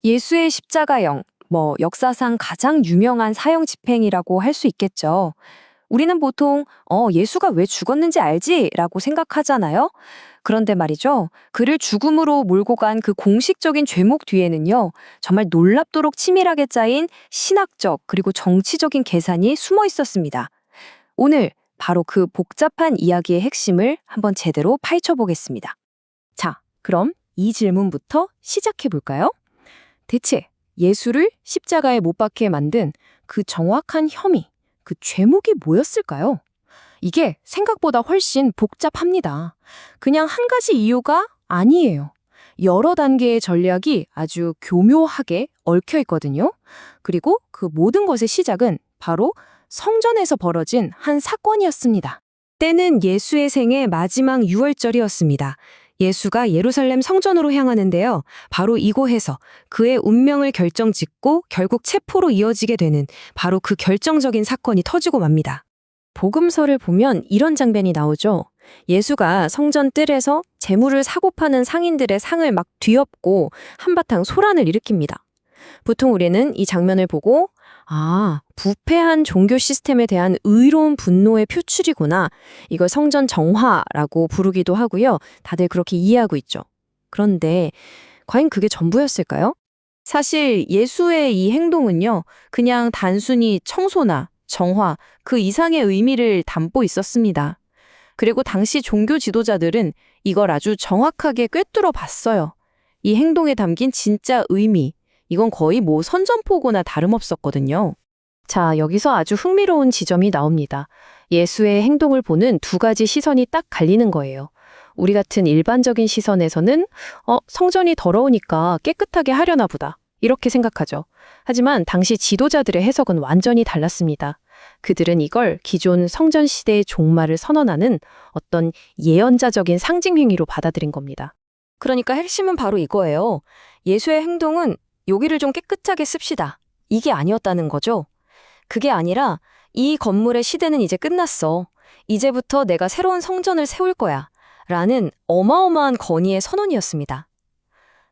예수의 십자가형, 역사상 가장 유명한 사형 집행이라고 할 수 있겠죠. 우리는 보통, 예수가 왜 죽었는지 알지? 라고 생각하잖아요. 그런데 말이죠. 그를 죽음으로 몰고 간 그 공식적인 죄목 뒤에는요, 정말 놀랍도록 치밀하게 짜인 신학적 그리고 정치적인 계산이 숨어 있었습니다. 오늘 바로 그 복잡한 이야기의 핵심을 한번 제대로 파헤쳐 보겠습니다. 자, 그럼 이 질문부터 시작해 볼까요? 대체 예수를 십자가에 못 박게 만든 그 정확한 혐의, 그 죄목이 뭐였을까요? 이게 생각보다 훨씬 복잡합니다. 그냥 한 가지 이유가 아니에요. 여러 단계의 전략이 아주 교묘하게 얽혀 있거든요. 그리고 그 모든 것의 시작은 바로 성전에서 벌어진 한 사건이었습니다. 때는 예수의 생애 마지막 6월절이었습니다. 예수가 예루살렘 성전으로 향하는데요. 바로 이곳에서 그의 운명을 결정짓고 결국 체포로 이어지게 되는 바로 그 결정적인 사건이 터지고 맙니다. 복음서를 보면 이런 장면이 나오죠. 예수가 성전 뜰에서 재물을 사고 파는 상인들의 상을 막 뒤엎고 한바탕 소란을 일으킵니다. 보통 우리는 이 장면을 보고 부패한 종교 시스템에 대한 의로운 분노의 표출이구나. 이걸 성전 정화라고 부르기도 하고요. 다들 그렇게 이해하고 있죠. 그런데 과연 그게 전부였을까요? 사실 예수의 이 행동은요, 그냥 단순히 청소나 정화, 그 이상의 의미를 담고 있었습니다. 그리고 당시 종교 지도자들은 이걸 아주 정확하게 꿰뚫어 봤어요. 이 행동에 담긴 진짜 의미, 이건 거의 선전포고나 다름없었거든요. 자, 여기서 아주 흥미로운 지점이 나옵니다. 예수의 행동을 보는 두 가지 시선이 딱 갈리는 거예요. 우리 같은 일반적인 시선에서는 성전이 더러우니까 깨끗하게 하려나 보다. 이렇게 생각하죠. 하지만 당시 지도자들의 해석은 완전히 달랐습니다. 그들은 이걸 기존 성전 시대의 종말을 선언하는 어떤 예언자적인 상징 행위로 받아들인 겁니다. 그러니까 핵심은 바로 이거예요. 예수의 행동은 여기를 좀 깨끗하게 씁시다. 이게 아니었다는 거죠. 그게 아니라 이 건물의 시대는 이제 끝났어. 이제부터 내가 새로운 성전을 세울 거야. 라는 어마어마한 건의의 선언이었습니다.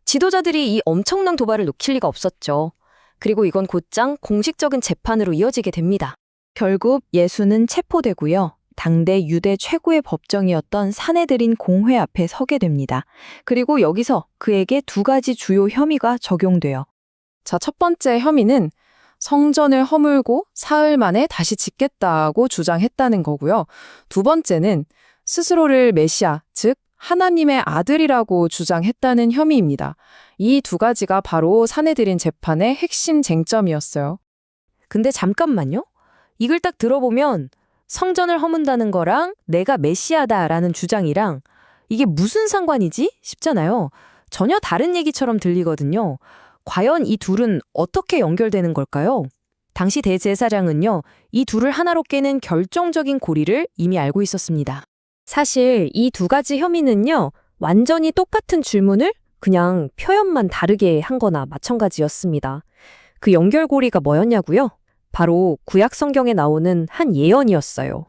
지도자들이 이 엄청난 도발을 놓칠 리가 없었죠. 그리고 이건 곧장 공식적인 재판으로 이어지게 됩니다. 결국 예수는 체포되고요. 당대 유대 최고의 법정이었던 사내들인 공회 앞에 서게 됩니다. 그리고 여기서 그에게 두 가지 주요 혐의가 적용돼요. 자, 첫 번째 혐의는 성전을 허물고 사흘 만에 다시 짓겠다고 주장했다는 거고요. 두 번째는 스스로를 메시아, 즉 하나님의 아들이라고 주장했다는 혐의입니다. 이 두 가지가 바로 사내들인 재판의 핵심 쟁점이었어요. 근데 잠깐만요. 이걸 딱 들어보면 성전을 허문다는 거랑 내가 메시아다라는 주장이랑 이게 무슨 상관이지? 싶잖아요. 전혀 다른 얘기처럼 들리거든요. 과연 이 둘은 어떻게 연결되는 걸까요? 당시 대제사장은요, 이 둘을 하나로 깨는 결정적인 고리를 이미 알고 있었습니다. 사실 이 두 가지 혐의는요, 완전히 똑같은 질문을 그냥 표현만 다르게 한 거나 마찬가지였습니다. 그 연결고리가 뭐였냐고요? 바로 구약 성경에 나오는 한 예언이었어요.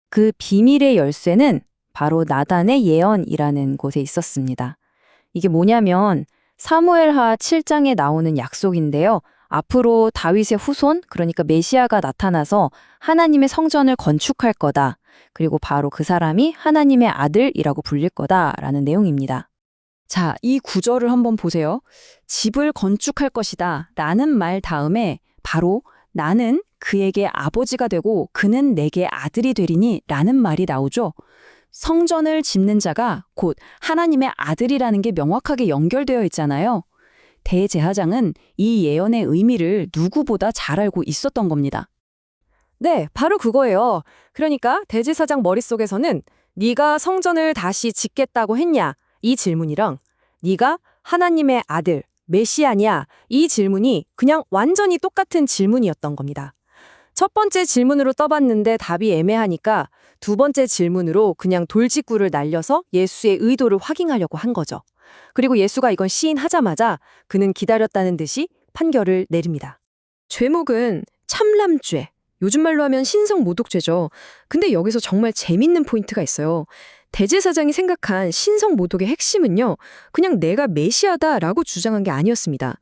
그 비밀의 열쇠는 바로 나단의 예언이라는 곳에 있었습니다. 이게 뭐냐면 사무엘하 7장에 나오는 약속인데요. 앞으로 다윗의 후손, 그러니까 메시아가 나타나서 하나님의 성전을 건축할 거다. 그리고 바로 그 사람이 하나님의 아들이라고 불릴 거다라는 내용입니다. 자, 이 구절을 한번 보세요. 집을 건축할 것이다 라는 말 다음에 바로 나는 그에게 아버지가 되고 그는 내게 아들이 되리니 라는 말이 나오죠. 성전을 짓는 자가 곧 하나님의 아들이라는 게 명확하게 연결되어 있잖아요. 대제사장은 이 예언의 의미를 누구보다 잘 알고 있었던 겁니다. 네, 바로 그거예요. 그러니까 대제사장 머릿속에서는 네가 성전을 다시 짓겠다고 했냐? 이 질문이랑 네가 하나님의 아들, 메시아냐? 이 질문이 그냥 완전히 똑같은 질문이었던 겁니다. 첫 번째 질문으로 떠봤는데 답이 애매하니까 두 번째 질문으로 그냥 돌직구를 날려서 예수의 의도를 확인하려고 한 거죠. 그리고 예수가 이건 시인하자마자 그는 기다렸다는 듯이 판결을 내립니다. 죄목은 참람죄, 요즘 말로 하면 신성모독죄죠. 근데 여기서 정말 재밌는 포인트가 있어요. 대제사장이 생각한 신성모독의 핵심은요, 그냥 내가 메시아다라고 주장한 게 아니었습니다.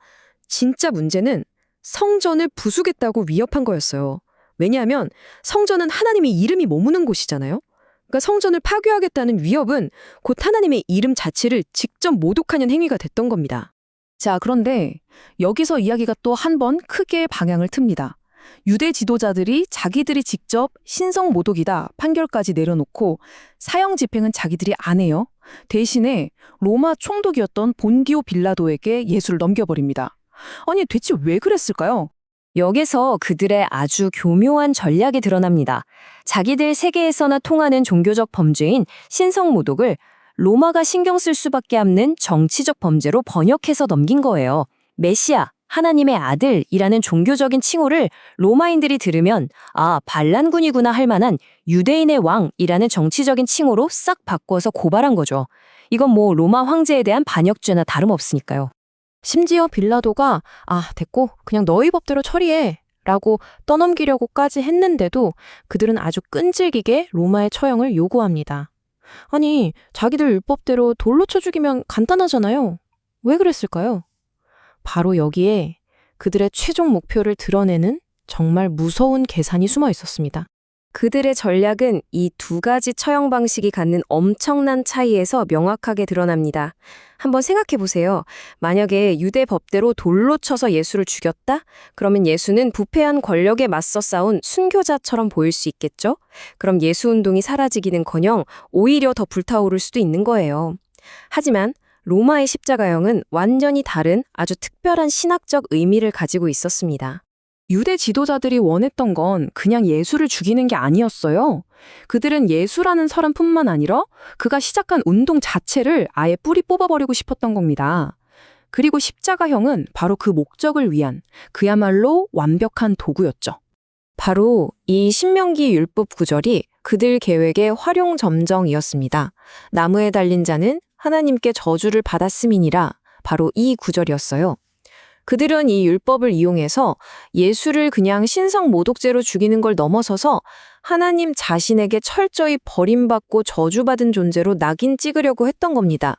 진짜 문제는 성전을 부수겠다고 위협한 거였어요. 왜냐하면 성전은 하나님의 이름이 머무는 곳이잖아요. 그러니까 성전을 파괴하겠다는 위협은 곧 하나님의 이름 자체를 직접 모독하는 행위가 됐던 겁니다. 자, 그런데 여기서 이야기가 또 한 번 크게 방향을 틉니다. 유대 지도자들이 자기들이 직접 신성 모독이다 판결까지 내려놓고 사형 집행은 자기들이 안 해요. 대신에 로마 총독이었던 본디오 빌라도에게 예수를 넘겨버립니다. 아니, 대체 왜 그랬을까요? 여기서 그들의 아주 교묘한 전략이 드러납니다. 자기들 세계에서나 통하는 종교적 범죄인 신성모독을 로마가 신경 쓸 수밖에 없는 정치적 범죄로 번역해서 넘긴 거예요. 메시아, 하나님의 아들이라는 종교적인 칭호를 로마인들이 들으면 반란군이구나 할 만한 유대인의 왕이라는 정치적인 칭호로 싹 바꿔서 고발한 거죠. 이건 뭐 로마 황제에 대한 반역죄나 다름없으니까요. 심지어 빌라도가 됐고 그냥 너희 법대로 처리해 라고 떠넘기려고까지 했는데도 그들은 아주 끈질기게 로마의 처형을 요구합니다. 아니, 자기들 율법대로 돌로 쳐 죽이면 간단하잖아요. 왜 그랬을까요? 바로 여기에 그들의 최종 목표를 드러내는 정말 무서운 계산이 숨어 있었습니다. 그들의 전략은 이 두 가지 처형 방식이 갖는 엄청난 차이에서 명확하게 드러납니다. 한번 생각해 보세요. 만약에 유대 법대로 돌로 쳐서 예수를 죽였다? 그러면 예수는 부패한 권력에 맞서 싸운 순교자처럼 보일 수 있겠죠? 그럼 예수 운동이 사라지기는커녕 오히려 더 불타오를 수도 있는 거예요. 하지만 로마의 십자가형은 완전히 다른 아주 특별한 신학적 의미를 가지고 있었습니다. 유대 지도자들이 원했던 건 그냥 예수를 죽이는 게 아니었어요. 그들은 예수라는 사람뿐만 아니라 그가 시작한 운동 자체를 아예 뿌리 뽑아버리고 싶었던 겁니다. 그리고 십자가형은 바로 그 목적을 위한 그야말로 완벽한 도구였죠. 바로 이 신명기 율법 구절이 그들 계획의 활용점정이었습니다. 나무에 달린 자는 하나님께 저주를 받았음이니라, 바로 이 구절이었어요. 그들은 이 율법을 이용해서 예수를 그냥 신성 모독죄로 죽이는 걸 넘어서서 하나님 자신에게 철저히 버림받고 저주받은 존재로 낙인 찍으려고 했던 겁니다.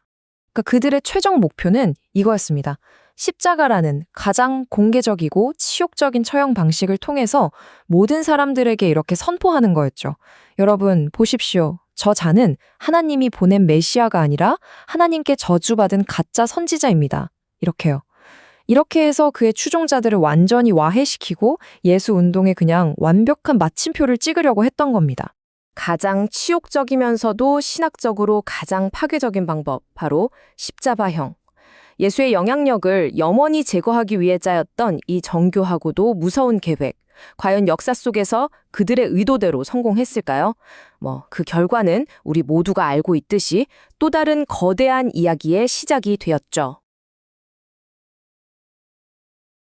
그러니까 그들의 최종 목표는 이거였습니다. 십자가라는 가장 공개적이고 치욕적인 처형 방식을 통해서 모든 사람들에게 이렇게 선포하는 거였죠. 여러분, 보십시오. 저 자는 하나님이 보낸 메시아가 아니라 하나님께 저주받은 가짜 선지자입니다. 이렇게요. 이렇게 해서 그의 추종자들을 완전히 와해시키고 예수 운동에 그냥 완벽한 마침표를 찍으려고 했던 겁니다. 가장 치욕적이면서도 신학적으로 가장 파괴적인 방법, 바로 십자가형. 예수의 영향력을 영원히 제거하기 위해 짜였던 이 정교하고도 무서운 계획. 과연 역사 속에서 그들의 의도대로 성공했을까요? 그 결과는 우리 모두가 알고 있듯이 또 다른 거대한 이야기의 시작이 되었죠.